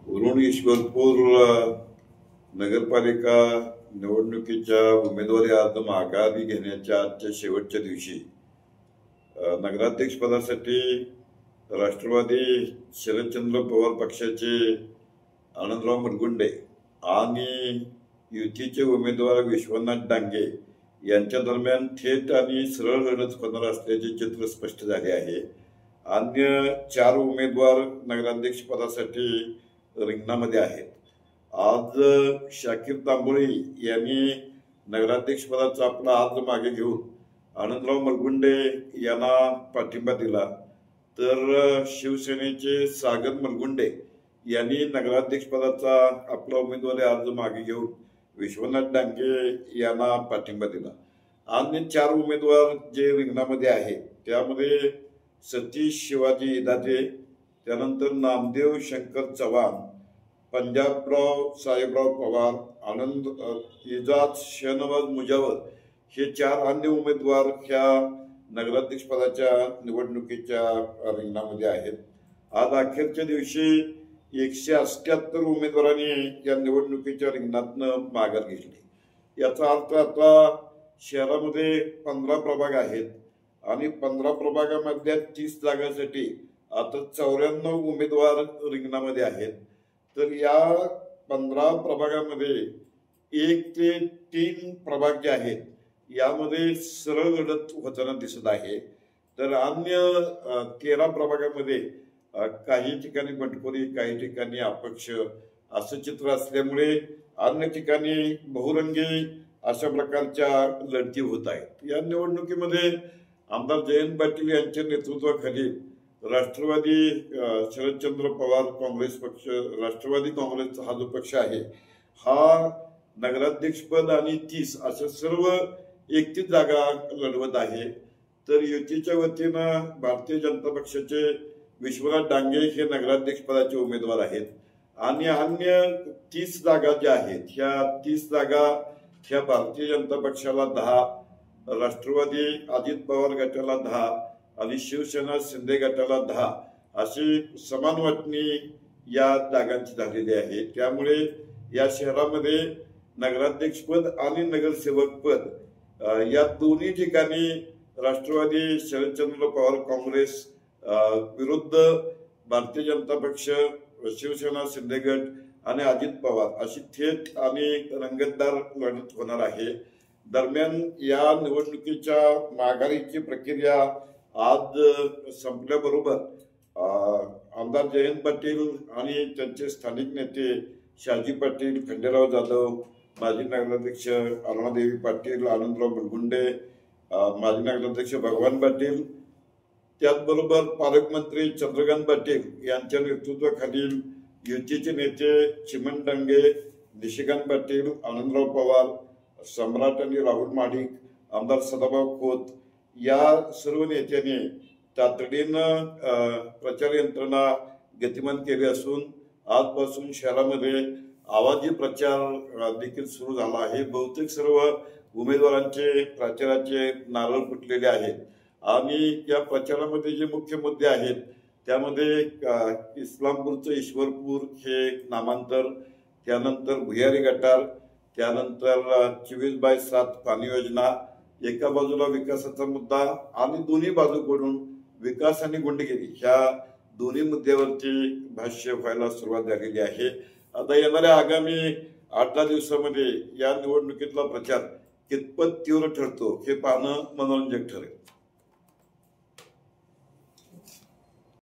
वरुण ईश्वरपूर नगरपालिका निवडणुकीच्या उमेदवारी अर्ज माघारी घेण्याच्या आजच्या शेवटच्या दिवशी नगराध्यक्ष पदासाठी राष्ट्रवादी शरदचंद्र पवार पक्षाचे आनंदराव मुरगुंडे आणि युतीचे उमेदवार विश्वनाथ डांगे यांच्या दरम्यान थेट आणि सरळ लढत होणार असल्याचे चित्र स्पष्ट झाले आहे। अन्य 4 उमेदवार नगराध्यक्ष पदासाठी रिंगणामध्ये आहेत। आज शाकीर तांबोळी यांनी नगराध्यक्ष पदाचा आपला अर्ज मागे घेऊन आनंदराव मुरगुंडे यांना पाठिंबा दिला, तर शिवसेनेचे सागर मुरगुंडे यांनी नगराध्यक्ष पदाचा आपला उमेदवारी अर्ज मागे घेऊन विश्वनाथ डांगे यांना पाठिंबा दिला। अन्य 4 उमेदवार जे रिंगणामध्ये आहेत त्यामध्ये सतीश शिवाजी इदाते, त्यानंतर नामदेव शंकर चव्हाण, पंजाबराव साहेबराव पवार, आनंद इजाज शहनवाज मुजावर हे 4 अन्य उमेदवार ह्या नगराध्यक्ष पदाच्या निवडणुकीच्या रिंगणामध्ये आहेत। आज अखेरच्या दिवशी 178 उमेदवारांनी या निवडणुकीच्या रिंगणातनं माघार घेतली। याचा अर्थ आता शहरामध्ये 15 प्रभाग आहेत आणि 15 प्रभागामधल्या 30 जागांसाठी आता 94 उमेदवार रिंगणामध्ये आहेत। तर या 15 प्रभागामध्ये 1 ते 3 प्रभाग जे आहेत यामध्ये सरळ लढत होताना दिसत आहे। तर अन्य 13 प्रभागामध्ये काही ठिकाणी बंडखोरी, काही ठिकाणी अपक्ष असं चित्र असल्यामुळे अन्य ठिकाणी बहुरंगी अशा प्रकारच्या लढती होत आहेत। या निवडणुकीमध्ये आमदार जयंत पाटील यांच्या नेतृत्वाखाली राष्ट्रवादी शरदचंद्र पवार काँग्रेस पक्ष, राष्ट्रवादी काँग्रेसचा हा जो पक्ष आहे हा नगराध्यक्षपद आणि 30 अशा सर्व 31 जागा लढवत आहे। तर युतीच्या वतीनं भारतीय जनता पक्षाचे विश्वनाथ डांगे हे नगराध्यक्ष पदाचे उमेदवार आहेत आणि अन्य 30 जागा ज्या आहेत ह्या 30 जागा ह्या भारतीय जनता पक्षाला 10, राष्ट्रवादी अजित पवार गटाला 10 आणि शिवसेना शिंदे गटाला 10 अशी समान वाटणी या जागांची झालेली आहे। त्यामुळे या शहरामध्ये नगराध्यक्षपद आणि नगरसेवक पद या दोन्ही ठिकाणी राष्ट्रवादी शरदचंद्र पवार काँग्रेस विरुद्ध भारतीय जनता पक्ष, शिवसेना शिंदे गट आणि अजित पवार अशी थेट आणि रंगतदार लढत होणार आहे। दरम्यान या निवडणुकीच्या माघारीची प्रक्रिया आज संपल्याबरोबर आमदार जयंत पाटील आणि त्यांचे स्थानिक नेते शाजी पाटील, खंडेराव जाधव, माजी नगराध्यक्ष अरुणादेवी पाटील, आनंदराव मुरगुंडे, माजी नगराध्यक्ष भगवान पाटील, त्याचबरोबर पालकमंत्री चंद्रकांत पाटील यांच्या नेतृत्वाखालील युतीचे नेते चिमण डांगे, निशिकांत पाटील, आनंदराव पवार, सम्राट आणि राहुल महाडिक, आमदार सदाभाऊ खोत या सर्व नेत्यांनी तातडीनं प्रचार यंत्रणा गतिमान केली असून आजपासून शहरामध्ये आवाजी प्रचार देखील सुरू झाला आहे। बहुतेक सर्व उमेदवारांचे प्रचाराचे नारळ फुटलेले आहेत आणि या प्रचारामध्ये जे मुख्य मुद्दे आहेत त्यामध्ये इस्लामपूरचं ईश्वरपूर हे नामांतर, त्यानंतर भुयारी गटार, त्यानंतर 24/7 पाणी योजना, एका बाजूला विकासाचा मुद्दा आणि दोन्ही बाजूकडून विकास आणि गुंडगिरी ह्या दोन्ही मुद्द्यावरती भाष्य व्हायला सुरुवात झालेली आहे। आता येणाऱ्या आगामी 8-10 दिवसामध्ये या निवडणुकीतला प्रचार कितपत तीव्र ठरतो हे पाहणं मनोरंजक ठरेल।